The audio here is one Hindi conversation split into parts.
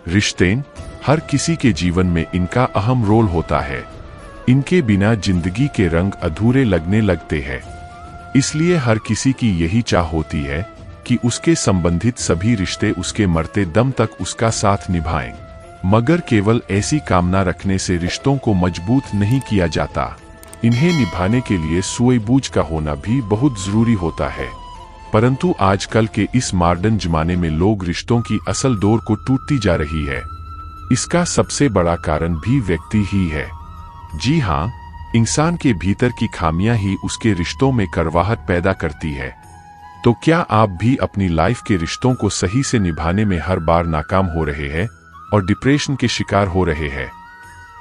रिश्ते हर किसी के जीवन में इनका अहम रोल होता है। इनके बिना जिंदगी के रंग अधूरे लगने लगते हैं। इसलिए हर किसी की यही चाह होती है कि उसके संबंधित सभी रिश्ते उसके मरते दम तक उसका साथ निभाएं। मगर केवल ऐसी कामना रखने से रिश्तों को मजबूत नहीं किया जाता। इन्हें निभाने के लिए सूझबूझ का होना भी बहुत जरूरी होता है। परंतु आजकल के इस मॉडर्न जमाने में लोग रिश्तों की असल डोर को टूटती जा रही है। इसका सबसे बड़ा कारण भी व्यक्ति ही है। जी हाँ, इंसान के भीतर की खामियां ही उसके रिश्तों में कड़वाहट पैदा करती है। तो क्या आप भी अपनी लाइफ के रिश्तों को सही से निभाने में हर बार नाकाम हो रहे हैं और डिप्रेशन के शिकार हो रहे हैं?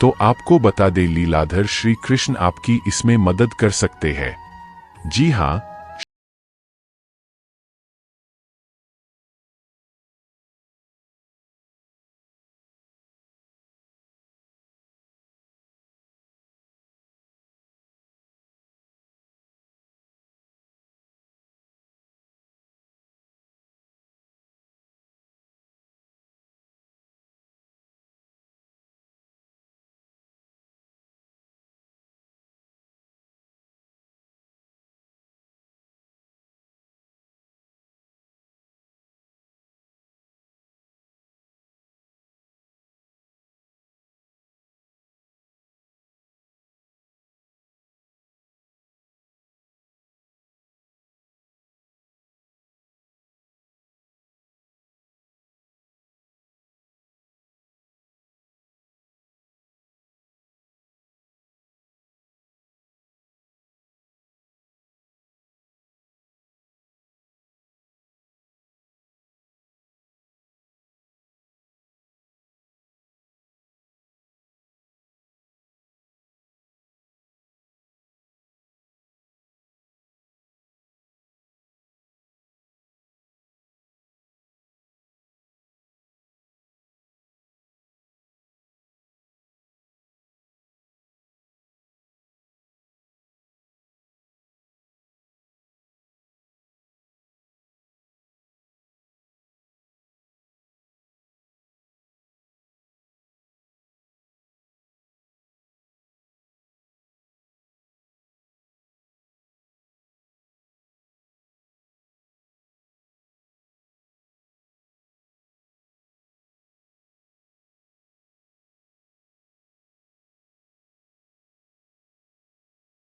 तो आपको बता दें, लीलाधर श्री कृष्ण आपकी इसमें मदद कर सकते हैं। जी हाँ,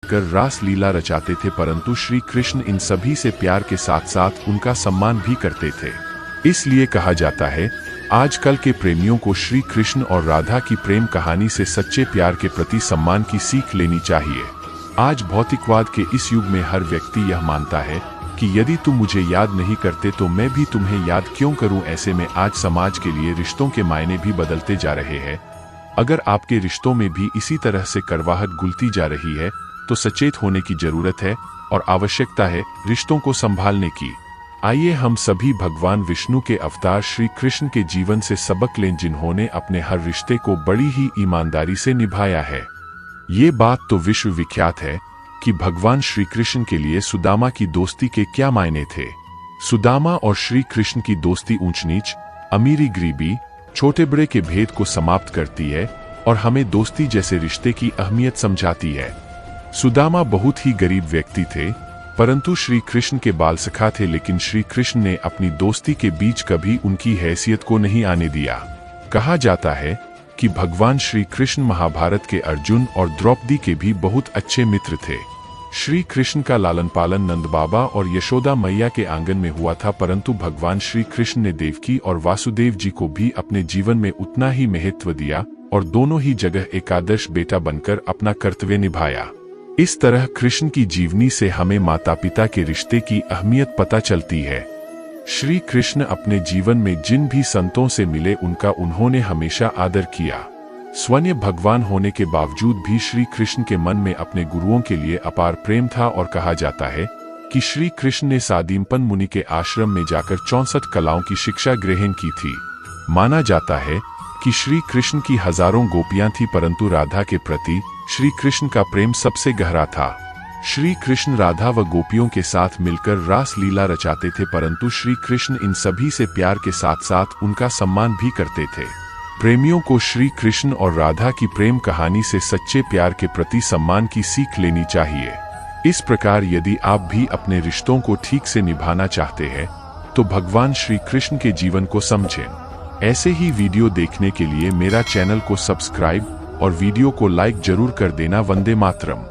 कर रास लीला रचाते थे, परंतु श्री कृष्ण इन सभी से प्यार के साथ साथ उनका सम्मान भी करते थे। इसलिए कहा जाता है, आजकल के प्रेमियों को श्री कृष्ण और राधा की प्रेम कहानी से सच्चे प्यार के प्रति सम्मान की सीख लेनी चाहिए। आज भौतिकवाद के इस युग में हर व्यक्ति यह मानता है कि यदि तुम मुझे याद नहीं करते तो मैं भी तुम्हें याद क्यों करूं। ऐसे में आज समाज के लिए रिश्तों के मायने भी बदलते जा रहे हैं। अगर आपके रिश्तों में भी इसी तरह से कड़वाहट घुलती जा रही है तो सचेत होने की जरूरत है और आवश्यकता है रिश्तों को संभालने की। आइए हम सभी भगवान विष्णु के अवतार श्री कृष्ण के जीवन से सबक लें, जिन्होंने अपने हर रिश्ते को बड़ी ही ईमानदारी से निभाया है। ये बात तो विश्व विख्यात है कि भगवान श्री कृष्ण के लिए सुदामा की दोस्ती के क्या मायने थे। सुदामा और श्री कृष्ण की दोस्ती ऊंच नीच, अमीरी गरीबी, छोटे बड़े के भेद को समाप्त करती है और हमें दोस्ती जैसे रिश्ते की अहमियत समझाती है। सुदामा बहुत ही गरीब व्यक्ति थे, परंतु श्री कृष्ण के बाल सखा थे, लेकिन श्री कृष्ण ने अपनी दोस्ती के बीच कभी उनकी हैसियत को नहीं आने दिया। कहा जाता है कि भगवान श्री कृष्ण महाभारत के अर्जुन और द्रौपदी के भी बहुत अच्छे मित्र थे। श्री कृष्ण का लालन पालन नंद बाबा और यशोदा मैया के आंगन में हुआ था, परंतु भगवान श्री कृष्ण ने देवकी और वासुदेव जी को भी अपने जीवन में उतना ही महत्व दिया और दोनों ही जगह एकादश बेटा बनकर अपना कर्तव्य निभाया। इस तरह कृष्ण की जीवनी से हमें माता पिता के रिश्ते की अहमियत पता चलती है। श्री कृष्ण अपने जीवन में जिन भी संतों से मिले उनका उन्होंने हमेशा आदर किया। स्वयं भगवान होने के बावजूद भी श्री कृष्ण के मन में अपने गुरुओं के लिए अपार प्रेम था और कहा जाता है कि श्री कृष्ण ने सादीमपन मुनि के आश्रम में जाकर 64 कलाओं की शिक्षा ग्रहण की थी। माना जाता है कि श्री कृष्ण की हजारों गोपियां थी, परंतु राधा के प्रति श्री कृष्ण का प्रेम सबसे गहरा था। श्री कृष्ण राधा व गोपियों के साथ मिलकर रास लीला रचाते थे, परंतु श्री कृष्ण इन सभी से प्यार के साथ साथ उनका सम्मान भी करते थे। प्रेमियों को श्री कृष्ण और राधा की प्रेम कहानी से सच्चे प्यार के प्रति सम्मान की सीख लेनी चाहिए। इस प्रकार यदि आप भी अपने रिश्तों को ठीक से निभाना चाहते हैं तो भगवान श्री कृष्ण के जीवन को समझें। ऐसे ही वीडियो देखने के लिए मेरा चैनल को सब्सक्राइब और वीडियो को लाइक जरूर कर देना। वंदे मातरम।